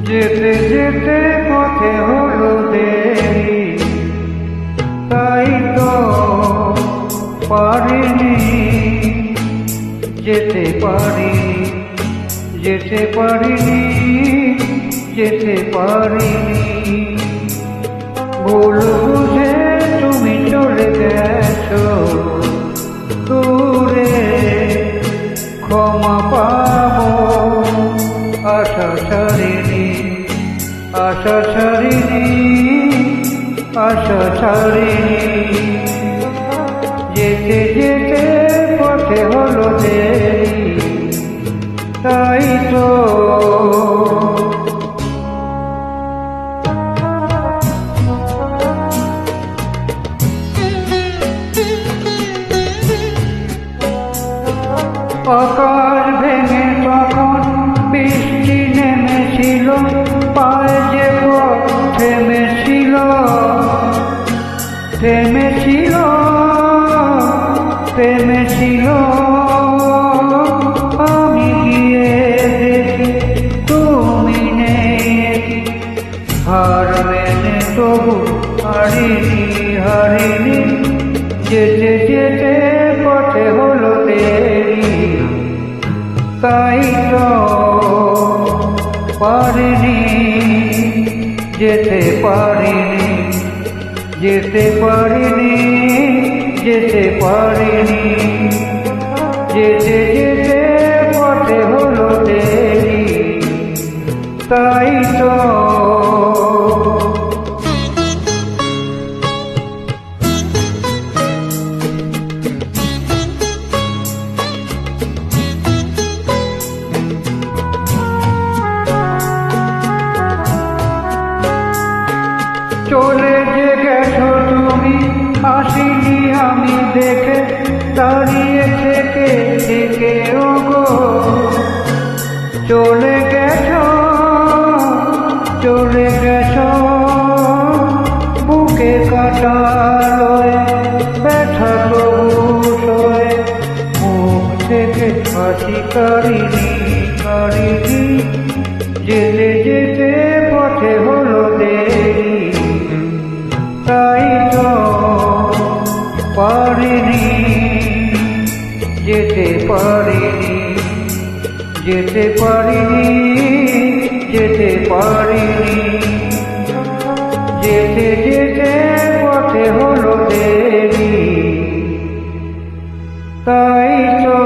যেতে যেতে পথে হলো দেরি, তাই তো পারিনি যেতে পারিনি, যেতে পারিনি, যেতে পারিনি। ভুল বুঝে তুমি চলে গেছো দূরে, ক্ষমা পাবো আশা ছাড়িনি, আশা ছাড়িনি, আশা ছাড়িনি। যেতে যেতে পথে হলো দেরি, তাই তো আকাশ ভেঙে তখন বৃষ্টি নেমেছিল, পায়ে যে পথ থেমেছিল, থেমেছিল, থেমেছিল। আমি গিয়ে দেখি তুমি নেই, হার মেনে তবু হারিনি, হারিনি। যেতে যেতে পথে হলো দেরি, তাই তো পারিনি যেতে পারিনি, যেতে পারিনি, যেতে পারিনি। যেতে যেতে পথে হলো দেরি, তাই তো চলে যে গেছো তুমি, আসিনি আমি দেখে, দাঁড়িয়ে থেকে থেকে ওগো। চলে গেছো, চলে গেছো, বুকে কাটা লয়ে ব্যথা তবু সয়ে, মুখ থেকে হাসি কারিনি, কারিনি। যেতে যেতে পথে হলো দেরি, তাই তো পারিনি যেতে পারিনি, যেতে পারিনি, যেতে পারিনি। যেতে যেতে পথে হলো দেরি, তাই তো